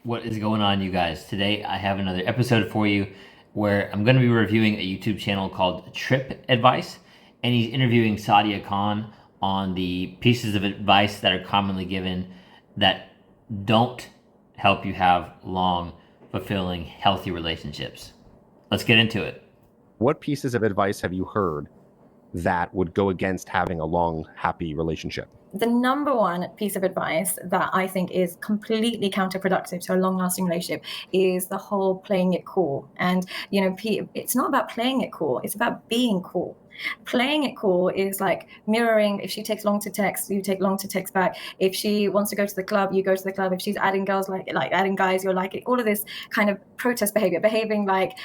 What is going on, you guys? Today I have another episode for you where I'm going to be reviewing a YouTube channel called Trip Advice, and he's interviewing Sadia Khan on the pieces of advice that are commonly given that don't help you have long, fulfilling, healthy relationships. Let's get into it. What pieces of advice have you heard that would go against having a long, happy relationship? The number one piece of advice that I think is completely counterproductive to a long-lasting relationship is the whole playing it cool. And, it's not about playing it cool, it's about being cool. Playing it cool is like mirroring. If she takes long to text, you take long to text back. If she wants to go to the club, you go to the club. If she's adding girls, like adding guys, you're like it. All of this kind of protest behavior, behaving like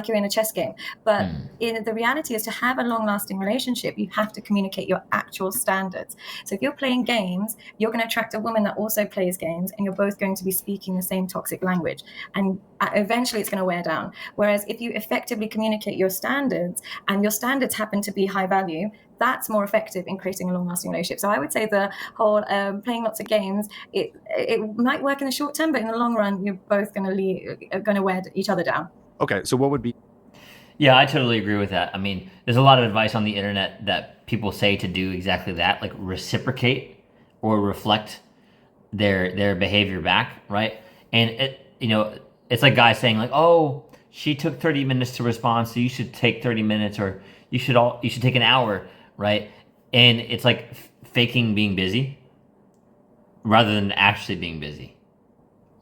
you're in a chess game. But the reality is, to have a long-lasting relationship, you have to communicate your actual standards. So if you're playing games, you're going to attract a woman that also plays games, and you're both going to be speaking the same toxic language. And eventually it's going to wear down. Whereas if you effectively communicate your standards, and your standards happen to be high value, that's more effective in creating a long-lasting relationship. So I would say the whole playing lots of games, it might work in the short term, but in the long run, you're both going to wear each other down. Okay, so what would be? Yeah, I totally agree with that. I mean, there's a lot of advice on the internet that people say to do exactly that, like reciprocate or reflect their behavior back, right? And it's like guys saying like, "Oh, she took 30 minutes to respond, so you should take 30 minutes, or you should take an hour," right? And it's like faking being busy rather than actually being busy,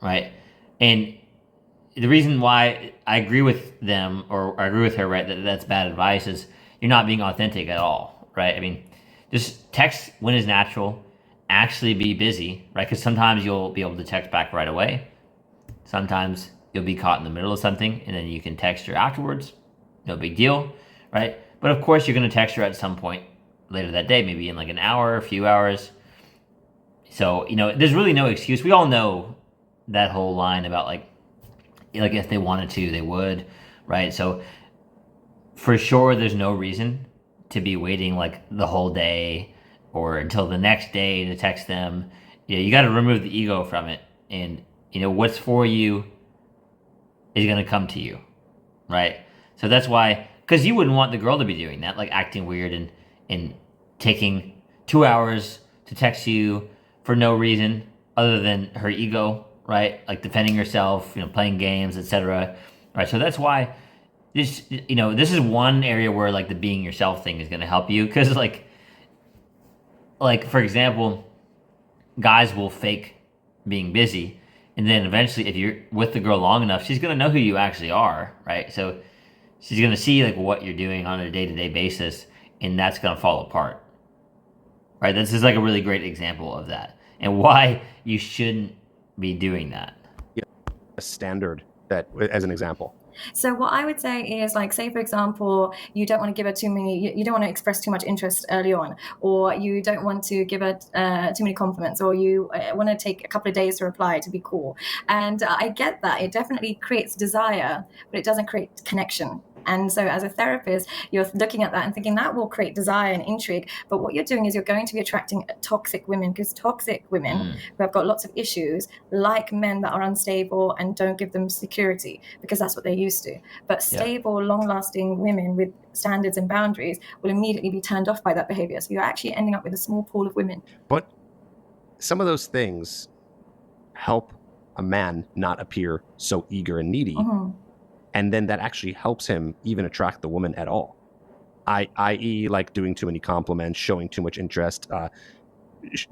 right? And the reason why I agree with them, or I agree with her, right, that's bad advice, is you're not being authentic at all, right? I mean, just text when is natural, actually be busy, right? Because sometimes you'll be able to text back right away. Sometimes you'll be caught in the middle of something, and then you can text her afterwards. No big deal, right? But of course, you're going to text her at some point later that day, maybe in like an hour, a few hours. So, there's really no excuse. We all know that whole line about like if they wanted to, they would, right? So for sure, there's no reason to be waiting like the whole day or until the next day to text them. You got to remove the ego from it, and what's for you is going to come to you, right? So that's why, because you wouldn't want the girl to be doing that, like acting weird and taking 2 hours to text you for no reason other than her ego, right? Like defending herself, playing games, etc. Right. So that's why this is one area where like the being yourself thing is going to help you, because like for example, guys will fake being busy, and then eventually, if you're with the girl long enough, she's going to know who you actually are, right? So she's going to see like what you're doing on a day-to-day basis, and that's going to fall apart, right? This is like a really great example of that, and why you shouldn't be doing that. A standard that, as an example. So what I would say is, like, say for example, you don't want to give her too many, you don't want to express too much interest early on, or you don't want to give her too many compliments, or you want to take a couple of days to reply to be cool. And I get that. It definitely creates desire, but it doesn't create connection. And so as a therapist, you're looking at that and thinking that will create desire and intrigue. But what you're doing is you're going to be attracting toxic women, because toxic women who have got lots of issues like men that are unstable and don't give them security, because that's what they're used to. But stable, long-lasting women with standards and boundaries will immediately be turned off by that behavior. So you're actually ending up with a small pool of women. But some of those things help a man not appear so eager and needy. And then that actually helps him even attract the woman at all. I.e., like doing too many compliments, showing too much interest,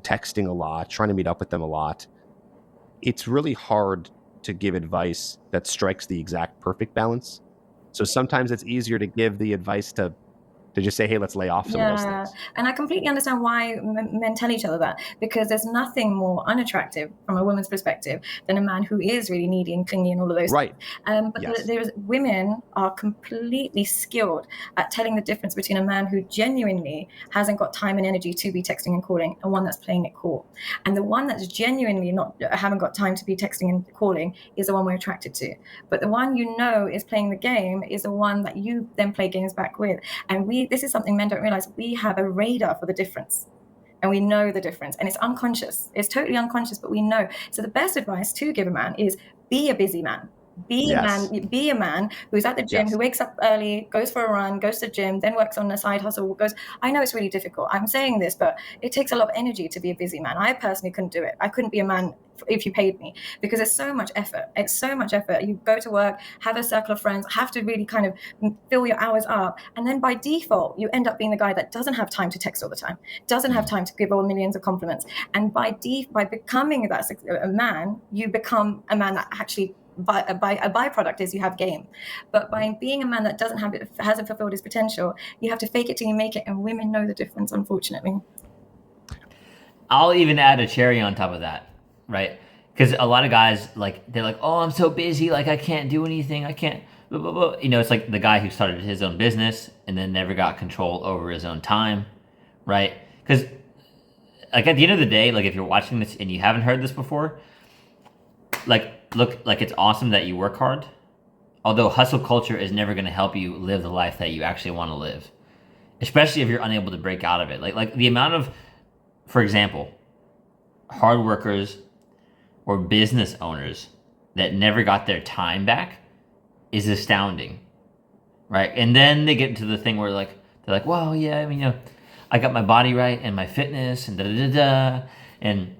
texting a lot, trying to meet up with them a lot. It's really hard to give advice that strikes the exact perfect balance. So sometimes it's easier to give the advice to just say, hey, let's lay off some of those things. And I completely understand why men tell each other that, because there's nothing more unattractive from a woman's perspective than a man who is really needy and clingy and all of those things. But women are completely skilled at telling the difference between a man who genuinely hasn't got time and energy to be texting and calling, and one that's playing it cool. And the one that's genuinely haven't got time to be texting and calling is the one we're attracted to. But the one is playing the game is the one that you then play games back with. And this is something men don't realize. We have a radar for the difference. and we know the difference, and it's unconscious. It's totally unconscious, but we know. So the best advice to give a man is be a busy man. Be a man who's at the gym, who wakes up early, goes for a run, goes to the gym, then works on a side hustle, I know it's really difficult. I'm saying this, but it takes a lot of energy to be a busy man. I personally couldn't do it. I couldn't be a man if you paid me, because it's so much effort. It's so much effort. You go to work, have a circle of friends, have to really kind of fill your hours up. And then by default, you end up being the guy that doesn't have time to text all the time, doesn't have time to give all millions of compliments. And by becoming a man, you become a man that actually, a byproduct is you have game. But by being a man that hasn't fulfilled his potential, you have to fake it till you make it, and women know the difference, unfortunately. I'll even add a cherry on top of that, right? Because a lot of guys, they're like, oh, I'm so busy, I can't do anything, I can't, blah, blah, blah. It's like the guy who started his own business and then never got control over his own time, right? Because at the end of the day, if you're watching this and you haven't heard this before, look, it's awesome that you work hard, although hustle culture is never going to help you live the life that you actually want to live, especially if you're unable to break out of it. Like the amount of, for example, hard workers or business owners that never got their time back is astounding, right? And then they get into the thing where they're like, well, yeah, I got my body right and my fitness and da-da-da-da, and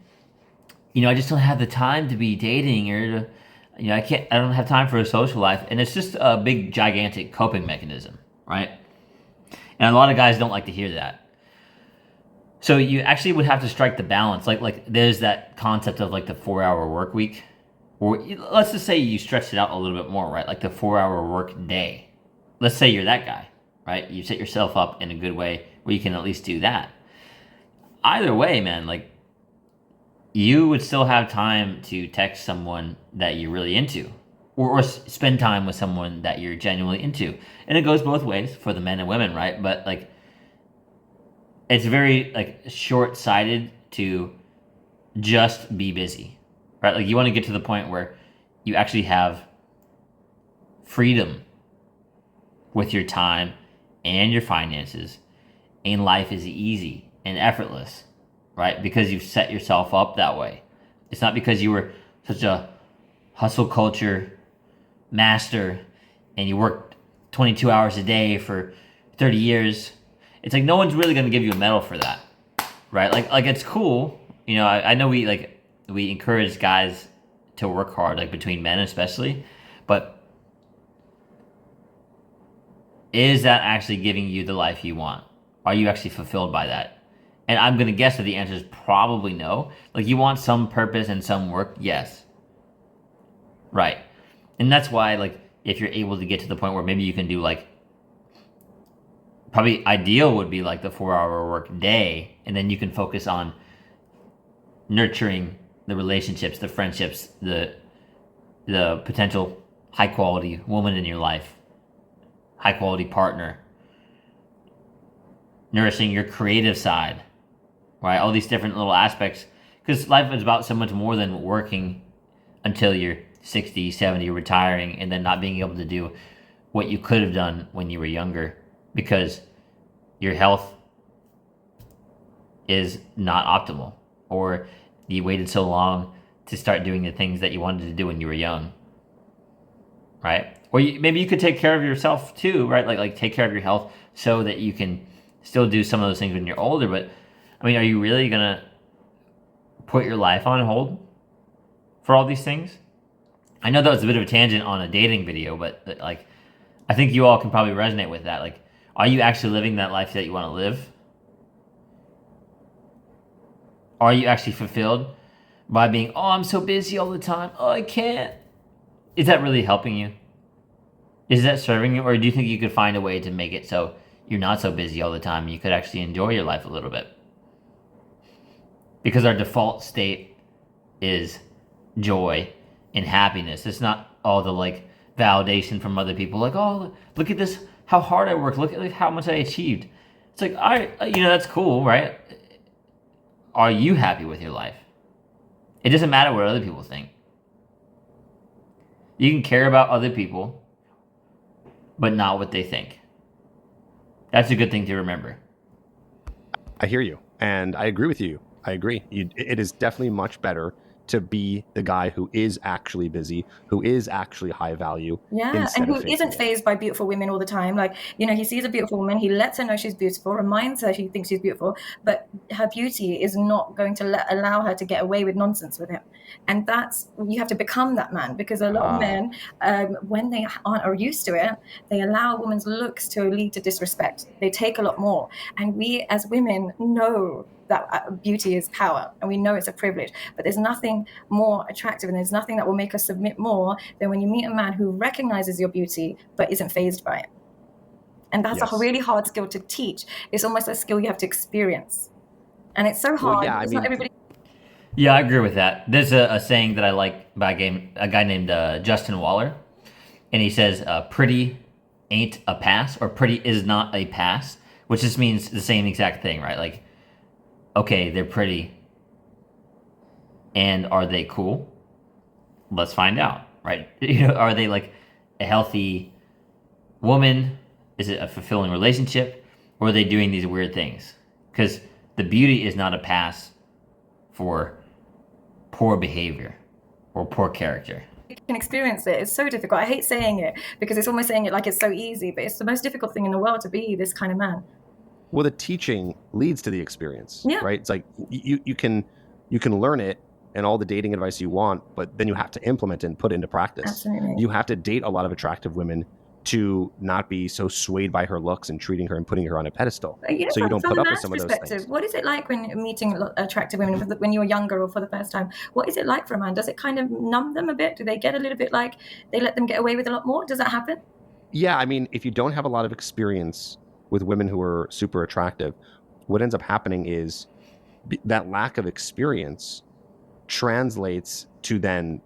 I just don't have the time to be dating, or I don't have time for a social life. And it's just a big, gigantic coping mechanism, right? And a lot of guys don't like to hear that. So you actually would have to strike the balance. Like there's that concept of the 4-hour work week, or let's just say you stretch it out a little bit more, right? Like the 4-hour work day. Let's say you're that guy, right? You set yourself up in a good way where you can at least do that. Either way, man, you would still have time to text someone that you're really into, or spend time with someone that you're genuinely into. And it goes both ways for the men and women, right? But it's very short-sighted to just be busy, right? You want to get to the point where you actually have freedom with your time and your finances, and life is easy and effortless, right? Because you've set yourself up that way. It's not because you were such a hustle culture master and you worked 22 hours a day for 30 years. It's no one's really going to give you a medal for that, right? It's cool. I know we encourage guys to work hard, between men especially, but is that actually giving you the life you want? Are you actually fulfilled by that? And I'm going to guess that the answer is probably no. You want some purpose and some work? Yes. Right. And that's why, if you're able to get to the point where maybe you can do, probably ideal would be, the 4-hour work day, and then you can focus on nurturing the relationships, the friendships, the potential high-quality woman in your life, high-quality partner, nourishing your creative side, right? All these different little aspects, because life is about so much more than working until you're 60, 70, retiring, and then not being able to do what you could have done when you were younger because your health is not optimal, or you waited so long to start doing the things that you wanted to do when you were young, right? Or maybe you could take care of yourself too, right? Like take care of your health so that you can still do some of those things when you're older. But are you really gonna put your life on hold for all these things? I know that was a bit of a tangent on a dating video, but I think you all can probably resonate with that. Are you actually living that life that you want to live? Are you actually fulfilled by being, oh, I'm so busy all the time, oh, I can't? Is that really helping you? Is that serving you? Or do you think you could find a way to make it so you're not so busy all the time and you could actually enjoy your life a little bit? Because our default state is joy and happiness. It's not all the validation from other people. Oh, look at this, how hard I worked. Look at how much I achieved. It's that's cool, right? Are you happy with your life? It doesn't matter what other people think. You can care about other people, but not what they think. That's a good thing to remember. I hear you. And I agree with you. I agree. It is definitely much better to be the guy who is actually busy, who is actually high value, Yeah, and instead who of faking isn't it. fazed by beautiful women all the time. Like, he sees a beautiful woman, he lets her know she's beautiful, reminds her she thinks she's beautiful, but her beauty is not going to allow her to get away with nonsense with him. And you have to become that man, because a lot of men, when they are used to it, they allow a woman's looks to lead to disrespect. They take a lot more. And we as women know that beauty is power, and we know it's a privilege, but there's nothing more attractive and there's nothing that will make us submit more than when you meet a man who recognizes your beauty but isn't fazed by it. And that's a really hard skill to teach. It's almost a skill you have to experience, and it's so hard because not everybody. Yeah, I agree with that. There's a saying that I like by a guy named Justin Waller, and he says, pretty ain't a pass, or pretty is not a pass, which just means the same exact thing, right? Like, okay, they're pretty, and are they cool? Let's find out, right? Are they like a healthy woman? Is it a fulfilling relationship? Or are they doing these weird things? Because the beauty is not a pass for poor behavior or poor character. You can experience it. It's so difficult. I hate saying it because it's almost saying it like it's so easy, but it's the most difficult thing in the world to be this kind of man. Well, the teaching leads to the experience, yeah. right? It's like you can learn it and all the dating advice you want, but then you have to implement it and put it into practice. Absolutely. You have to date a lot of attractive women to not be so swayed by her looks and treating her and putting her on a pedestal. So you don't put up with some of those things. What is it like when you're meeting attractive women when you're younger or for the first time? What is it like for a man? Does it kind of numb them a bit? Do they get a little bit like they let them get away with a lot more? Does that happen? Yeah, I mean, if you don't have a lot of experience with women who are super attractive, what ends up happening is that lack of experience translates to then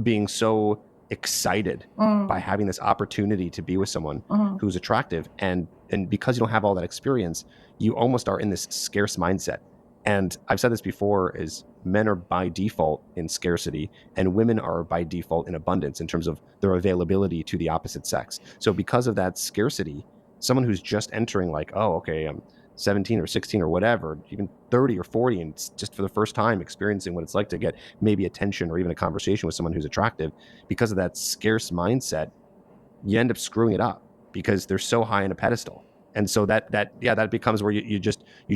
being so excited by having this opportunity to be with someone who's attractive, and because you don't have all that experience, you almost are in this scarce mindset. And I've said this before, is men are by default in scarcity and women are by default in abundance in terms of their availability to the opposite sex. So because of that scarcity, someone who's just entering, like, oh, okay, I'm 17 or 16 or whatever, even 30 or 40, and it's just for the first time experiencing what it's like to get maybe attention or even a conversation with someone who's attractive, because of that scarce mindset, you end up screwing it up because they're so high on a pedestal. And so that becomes where you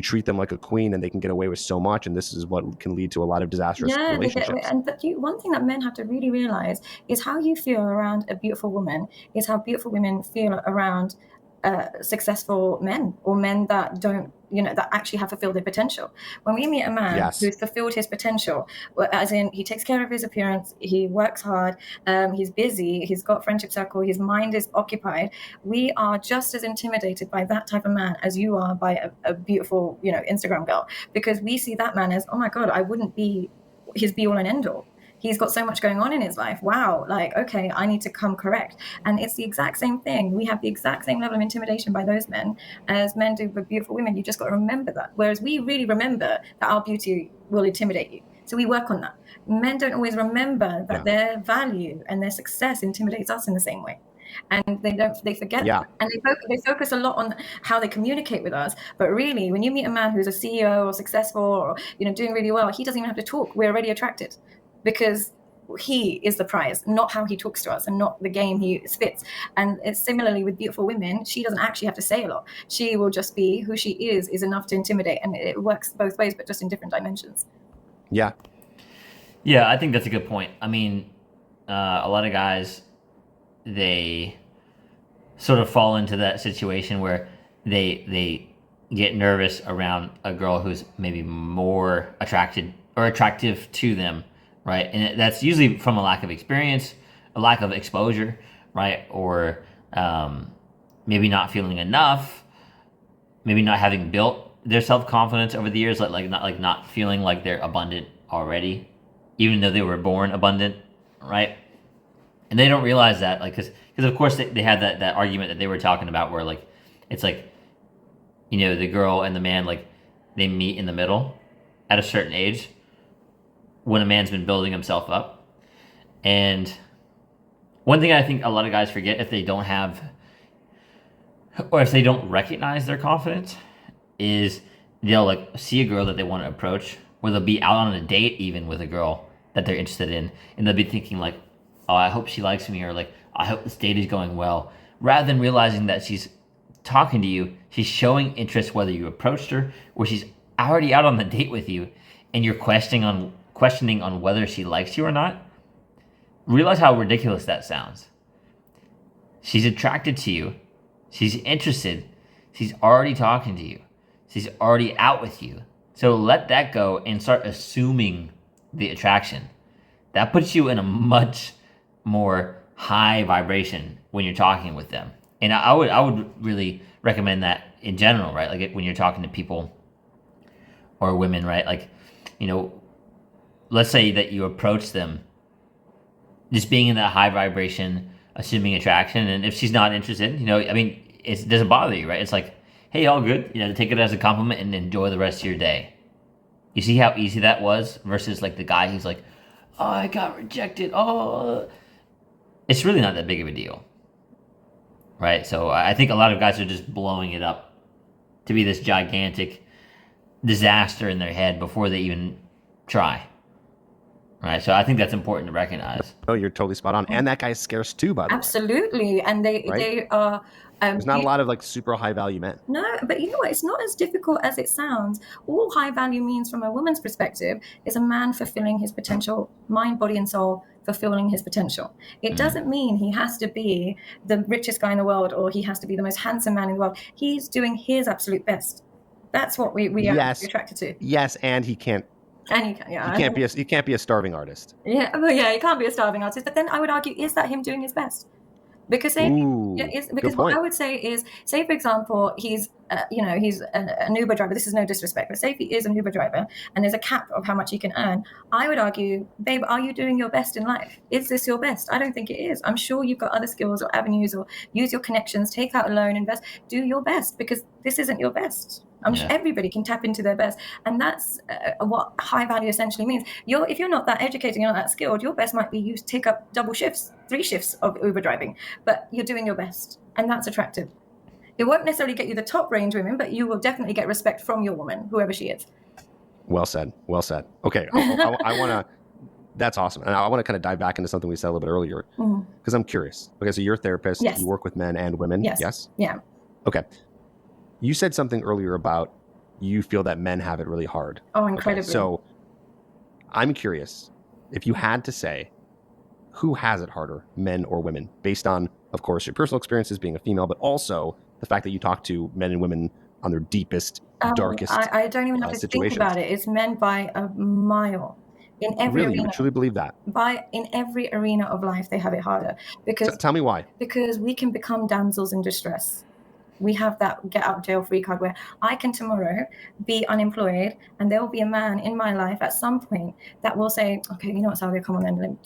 treat them like a queen and they can get away with so much, and this is what can lead to a lot of disastrous relationships. One thing that men have to really realize is how you feel around a beautiful woman is how beautiful women feel around successful men, or men that don't, that actually have fulfilled their potential. When we meet a man who's fulfilled his potential, as in he takes care of his appearance, he works hard, he's busy, he's got friendship circle, his mind is occupied, we are just as intimidated by that type of man as you are by a beautiful, Instagram girl, because we see that man as, oh my God, I wouldn't be his be all and end all. He's got so much going on in his life. Wow. Like, okay, I need to come correct. And it's the exact same thing. We have the exact same level of intimidation by those men as men do with beautiful women. You just got to remember that. Whereas we really remember that our beauty will intimidate you. So we work on that. Men don't always remember that their value and their success intimidates us in the same way. And they forget that. And they focus a lot on how they communicate with us. But really, when you meet a man who's a CEO or successful or, doing really well, he doesn't even have to talk. We're already attracted, because he is the prize, not how he talks to us and not the game he spits. And it's similarly with beautiful women. She doesn't actually have to say a lot. She will just be who she is enough to intimidate. And it works both ways, but just in different dimensions. Yeah, I think that's a good point. I mean, a lot of guys, they sort of fall into that situation where they get nervous around a girl who's maybe more attractive to them, right? And that's usually from a lack of experience, a lack of exposure, right? Or maybe not feeling enough, maybe not having built their self-confidence over the years, not feeling like they're abundant already, even though they were born abundant, right? And they don't realize that, because of course they had that argument that they were talking about where, like, it's like, the girl and the man, like, they meet in the middle at a certain age when a man's been building himself up. And one thing I think a lot of guys forget, if they don't have, or if they don't recognize their confidence, is they'll like see a girl that they want to approach, or they'll be out on a date even with a girl that they're interested in, and they'll be thinking like, oh, I hope she likes me, or like, I hope this date is going well, rather than realizing that she's talking to you, she's showing interest whether you approached her or she's already out on the date with you, and you're questioning on whether she likes you or not. Realize how ridiculous that sounds. She's attracted to you. She's interested. She's already talking to you. She's already out with you. So let that go and start assuming the attraction. That puts you in a much more high vibration when you're talking with them. And I would really recommend that in general, right? Like when you're talking to people or women, right? Like, let's say that you approach them just being in that high vibration, assuming attraction, and if she's not interested, it doesn't bother you, right? It's like, hey, all good, take it as a compliment and enjoy the rest of your day. You see how easy that was versus like the guy who's like, oh, I got rejected. Oh, it's really not that big of a deal, right? So I think a lot of guys are just blowing it up to be this gigantic disaster in their head before they even try. Right, so I think that's important to recognize. Oh, you're totally spot on, and that guy's scarce too, by the way. Absolutely, and they are. There's not a lot of like super high value men. No, but you know what? It's not as difficult as it sounds. All high value means, from a woman's perspective, is a man fulfilling his potential, mind, body, and soul, fulfilling his potential. It doesn't mean he has to be the richest guy in the world or he has to be the most handsome man in the world. He's doing his absolute best. That's what we are attracted to. Yes, and he can't. And he can't be a starving artist. Yeah, well, he can't be a starving artist. But then I would argue, is that him doing his best? Because what I would say is, say for example, he's an Uber driver. This is no disrespect, but say if he is an Uber driver and there's a cap of how much he can earn, I would argue, babe, are you doing your best in life? Is this your best? I don't think it is. I'm sure you've got other skills or avenues, or use your connections, take out a loan, invest, do your best, because this isn't your best. I'm sure everybody can tap into their best, and that's what high value essentially means. If you're not that educated, you're not that skilled, your best might be you take up double shifts, 3 shifts of Uber driving, but you're doing your best, and that's attractive. It won't necessarily get you the top range women, but you will definitely get respect from your woman, whoever she is. Well said. Well said. Okay, I want to. That's awesome, and I want to kind of dive back into something we said a little bit earlier because I'm curious. Okay, so you're a therapist. Yes. You work with men and women. Yes. Yeah. Okay. You said something earlier about you feel that men have it really hard. Oh, incredibly. Okay, so I'm curious, if you had to say, who has it harder, men or women, based on, of course, your personal experiences being a female, but also the fact that you talk to men and women on their deepest, darkest I don't even have to situations. think about it. It's men by a mile. In every arena. You truly believe that? In every arena of life, they have it harder. Because tell me why. Because we can become damsels in distress. We have that get out jail free card where I can tomorrow be unemployed and there will be a man in my life at some point that will say, okay, you know what, Salvia, come on then,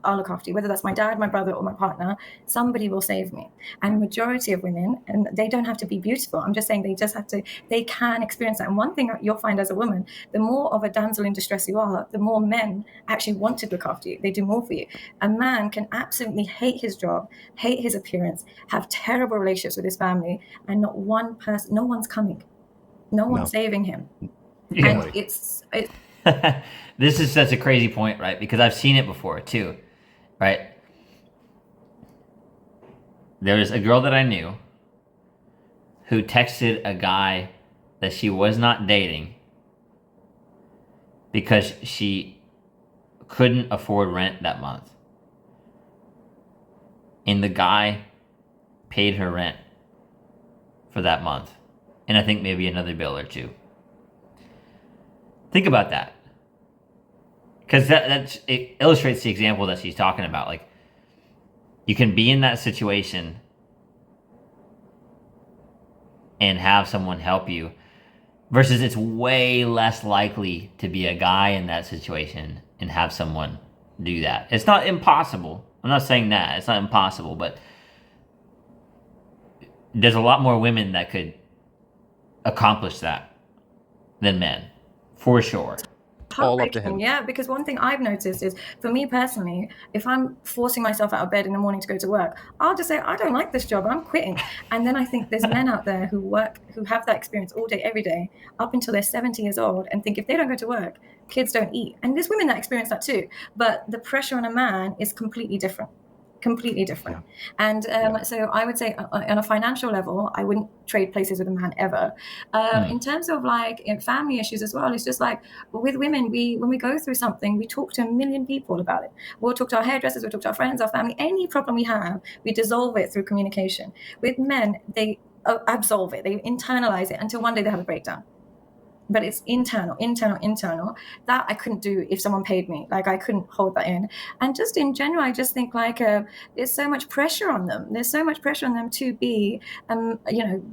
I'll look after you. Whether that's my dad, my brother, or my partner, somebody will save me. And majority of women, and they don't have to be beautiful, I'm just saying they can experience that. And one thing you'll find as a woman, the more of a damsel in distress you are, the more men actually want to look after you. They do more for you. A man can absolutely hate his job, hate his appearance, have terrible relationships with his family, and no one's coming. No one's saving him. Yeah. And it's this is such a crazy point, right? Because I've seen it before too, right? There was a girl that I knew who texted a guy that she was not dating because she couldn't afford rent that month. And the guy paid her rent for that month. And I think maybe another bill or two. Think about that. Because it illustrates the example that she's talking about. Like, you can be in that situation and have someone help you, versus it's way less likely to be a guy in that situation and have someone do that. It's not impossible. I'm not saying that. It's not impossible, but there's a lot more women that could accomplish that than men, for sure. all up to him. Yeah, because one thing I've noticed is, for me personally, if I'm forcing myself out of bed in the morning to go to work, I'll just say, I don't like this job, I'm quitting. And then I think there's men out there who have that experience all day, every day, up until they're 70 years old, and think if they don't go to work, kids don't eat. And there's women that experience that too. But the pressure on a man is completely different. Yeah. And so I would say on a financial level, I wouldn't trade places with a man ever. In terms of like family issues as well, it's just like with women, when we go through something, we talk to a million people about it. We'll talk to our hairdressers, we'll talk to our friends, our family, any problem we have, we dissolve it through communication. With men, they absolve it, they internalize it until one day they have a breakdown. But it's internal. That I couldn't do if someone paid me. Like, I couldn't hold that in. And just in general, I just think like there's so much pressure on them. There's so much pressure on them to be,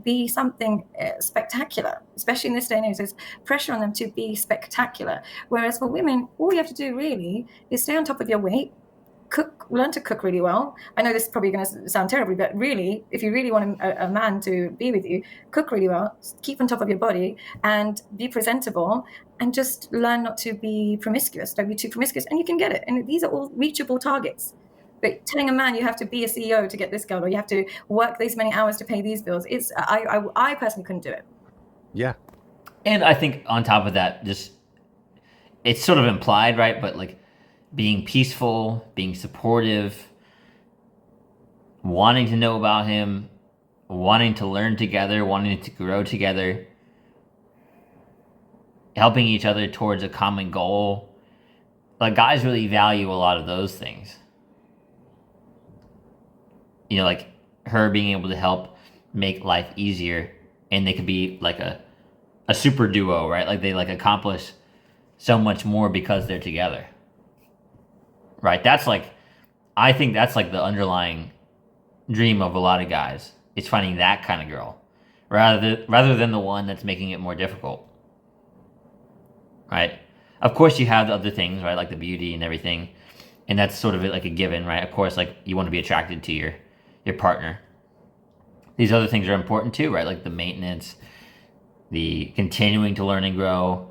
be something spectacular. Especially in this day and age, there's pressure on them to be spectacular. Whereas for women, all you have to do really is stay on top of your weight. Learn to cook really well. I know this is probably going to sound terrible, but really, if you really want a man to be with you, cook really well, keep on top of your body, and be presentable, and just learn not to be promiscuous. Don't be too promiscuous, and you can get it. And these are all reachable targets. But telling a man you have to be a CEO to get this girl, or you have to work these many hours to pay these bills, I personally couldn't do it. Yeah. And I think on top of that, just it's sort of implied, right? But like, being peaceful, being supportive, wanting to know about him, wanting to learn together, wanting to grow together, helping each other towards a common goal. Like, guys really value a lot of those things. You know, like her being able to help make life easier, and they could be like a super duo, right? Like, they like accomplish so much more because they're together. Right, I think that's like the underlying dream of a lot of guys. It's finding that kind of girl, rather than the one that's making it more difficult. Right. Of course, you have the other things, right, like the beauty and everything, and that's sort of like a given, right? Of course, like, you want to be attracted to your partner. These other things are important too, right? Like the maintenance, the continuing to learn and grow.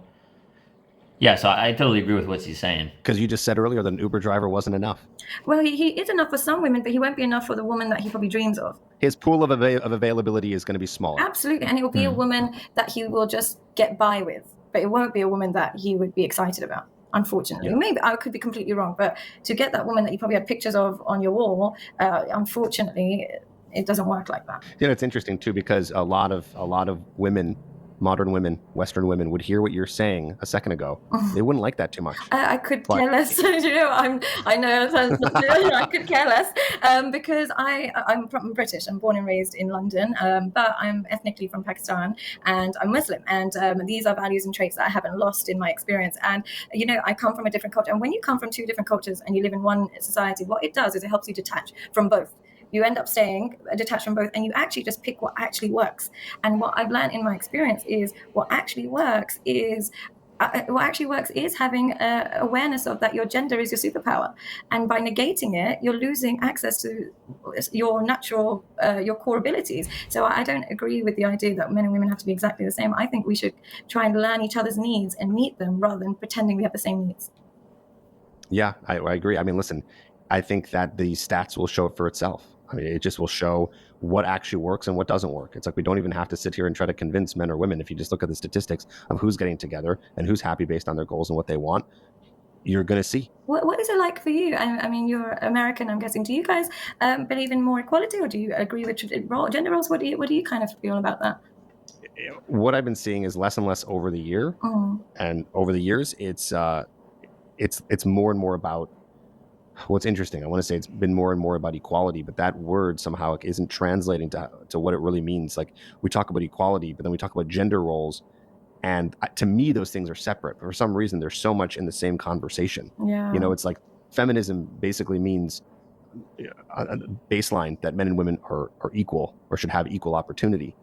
Yeah, so I totally agree with what he's saying. Because you just said earlier that an Uber driver wasn't enough. Well, he is enough for some women, but he won't be enough for the woman that he probably dreams of. His pool of availability is going to be smaller. Absolutely, and it will be a woman that he will just get by with, but it won't be a woman that he would be excited about, unfortunately. Yeah. Maybe I could be completely wrong, but to get that woman that you probably had pictures of on your wall, unfortunately, it doesn't work like that. Yeah, it's interesting too, because a lot of women, modern women, Western women, would hear what you're saying a second ago. They wouldn't like that too much. I could care less. I know I could care less because I'm British. I'm born and raised in London, but I'm ethnically from Pakistan, and I'm Muslim. And these are values and traits that I haven't lost in my experience. And I come from a different culture. And when you come from two different cultures and you live in one society, what it does is it helps you detach from both. You end up staying detached from both, and you actually just pick what actually works. And what I've learned in my experience is what actually works is having awareness of that your gender is your superpower. And by negating it, you're losing access to your natural, your core abilities. So I don't agree with the idea that men and women have to be exactly the same. I think we should try and learn each other's needs and meet them rather than pretending we have the same needs. Yeah, I agree. I mean, listen, I think that the stats will show it for itself. I mean, it just will show what actually works and what doesn't work. It's like, we don't even have to sit here and try to convince men or women. If you just look at the statistics of who's getting together and who's happy based on their goals and what they want, you're going to see. What is it like for you? I mean, you're American, I'm guessing. Do you guys believe in more equality, or do you agree with gender roles? What do you kind of feel about that? What I've been seeing is less and less over the year. And over the years, it's more and more about, what's interesting, I want to say it's been more and more about equality, but that word somehow isn't translating to what it really means. Like, we talk about equality, but then we talk about gender roles. And to me, those things are separate. But for some reason, there's so much in the same conversation. Yeah. It's like feminism basically means a baseline that men and women are equal or should have equal opportunity.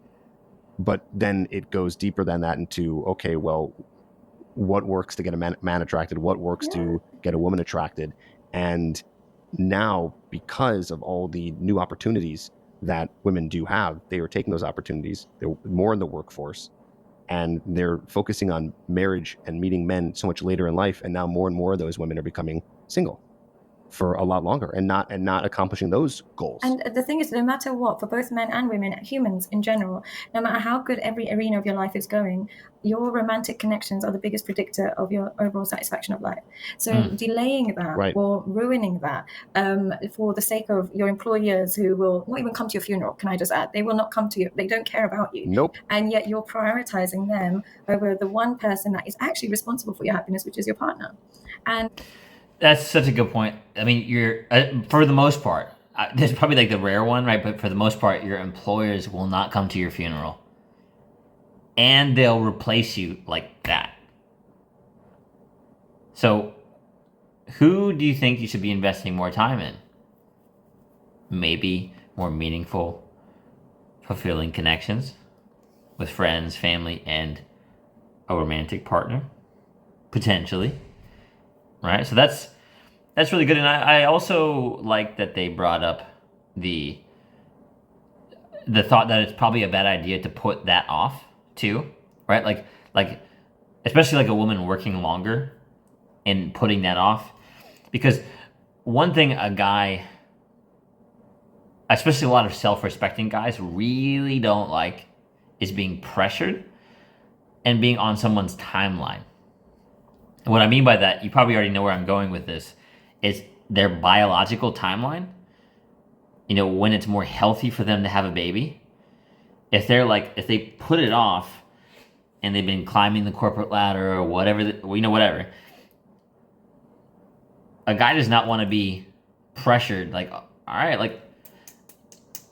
But then it goes deeper than that into, okay, well, what works to get a man attracted? What works to get a woman attracted? And now, because of all the new opportunities that women do have, they are taking those opportunities. They're more in the workforce. and they're focusing on marriage and meeting men so much later in life, and now more and more of those women are becoming single for a lot longer and not accomplishing those goals. And the thing is, no matter what, for both men and women, humans in general, no matter how good every arena of your life is going, your romantic connections are the biggest predictor of your overall satisfaction of life. So delaying that or ruining that for the sake of your employers, who will not even come to your funeral, can I just add? They will not come to you. They don't care about you. Nope. And yet you're prioritizing them over the one person that is actually responsible for your happiness, which is your partner. And that's such a good point. I mean, you're for the most part, there's probably like the rare one, right? But for the most part, your employers will not come to your funeral, and they'll replace you like that. So, who do you think you should be investing more time in? Maybe more meaningful, fulfilling connections with friends, family, and a romantic partner, potentially. Right, so that's really good, and I also like that they brought up the thought that it's probably a bad idea to put that off too, right? Like especially like a woman working longer and putting that off, because one thing a guy, especially a lot of self-respecting guys, really don't like is being pressured and being on someone's timeline. And what I mean by that, you probably already know where I'm going with this, is their biological timeline. You know, when it's more healthy for them to have a baby. If they put it off and they've been climbing the corporate ladder or whatever, whatever. A guy does not want to be pressured, like, all right, like,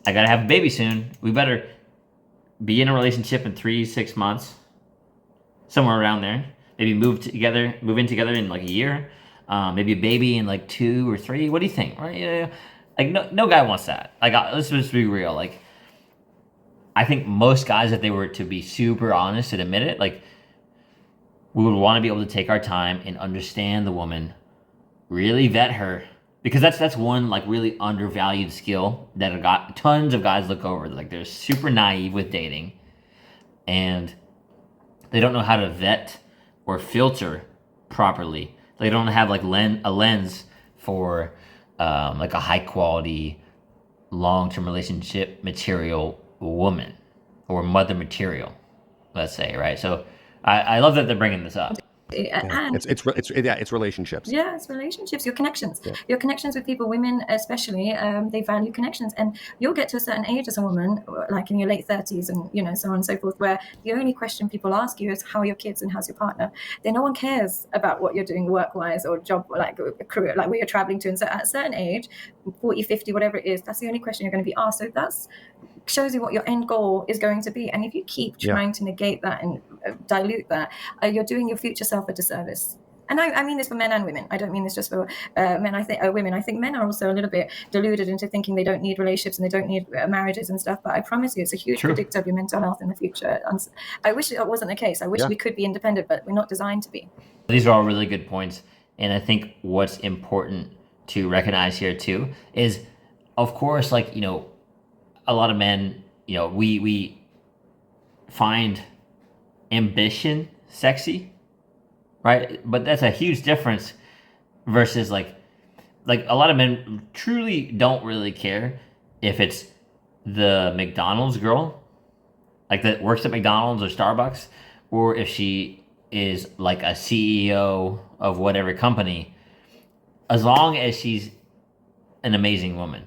I gotta have a baby soon. We better be in a relationship in 3-6 months, somewhere around there. Maybe move in together in like a year. Maybe a baby in like 2 or 3. What do you think? Right? Yeah. Like no guy wants that. Like let's just be real. Like I think most guys, if they were to be super honest and admit it, like we would want to be able to take our time and understand the woman, really vet her, because that's one like really undervalued skill that tons of guys look over. Like they're super naive with dating, and they don't know how to vet or filter properly. They don't have like a lens for like a high quality long-term relationship material woman or mother material, let's say, right? So I love that they're bringing this up. And it's relationships. Yeah, it's relationships, your connections. Your connections with people, women especially, they value connections. And you'll get to a certain age as a woman, like in your late 30s and so on and so forth, where the only question people ask you is, how are your kids and how's your partner? Then no one cares about what you're doing work-wise or job, like a career, like where you're traveling to. And so at a certain age, 40, 50, whatever it is, that's the only question you're going to be asked. So that's shows you what your end goal is going to be. And if you keep trying to negate that and dilute that, you're doing your future self a disservice. And I mean this for men and women. I don't mean this just for men. I think women. I think men are also a little bit deluded into thinking they don't need relationships and they don't need marriages and stuff. But I promise you, it's a huge predictor of your mental health in the future. I wish it wasn't the case. I wish we could be independent, but we're not designed to be. These are all really good points. And I think what's important to recognize here too is, of course, like, a lot of men, we find ambition sexy, right? But that's a huge difference versus like a lot of men truly don't really care if it's the McDonald's girl, like that works at McDonald's or Starbucks, or if she is like a CEO of whatever company, as long as she's an amazing woman.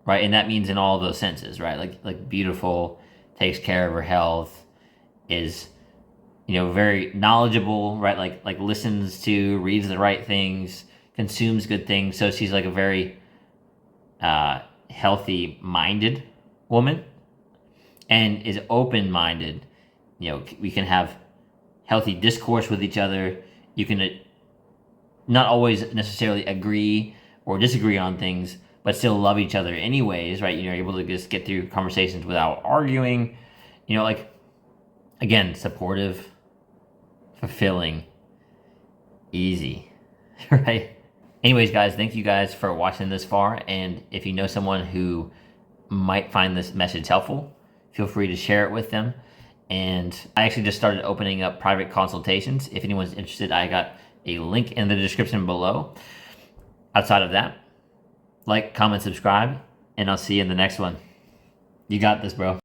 Right, and that means in all those senses, right? Like beautiful, takes care of her health, is, very knowledgeable, right? Like listens to, reads the right things, consumes good things. So she's like a very healthy-minded woman, and is open-minded. We can have healthy discourse with each other. You can not always necessarily agree or disagree on things, but still love each other anyways, right? You're able to just get through conversations without arguing. Again, supportive, fulfilling, easy, right? Anyways, guys, thank you guys for watching this far. And if you know someone who might find this message helpful, feel free to share it with them. And I actually just started opening up private consultations. If anyone's interested, I got a link in the description below. Outside of that, like, comment, subscribe, and I'll see you in the next one. You got this, bro.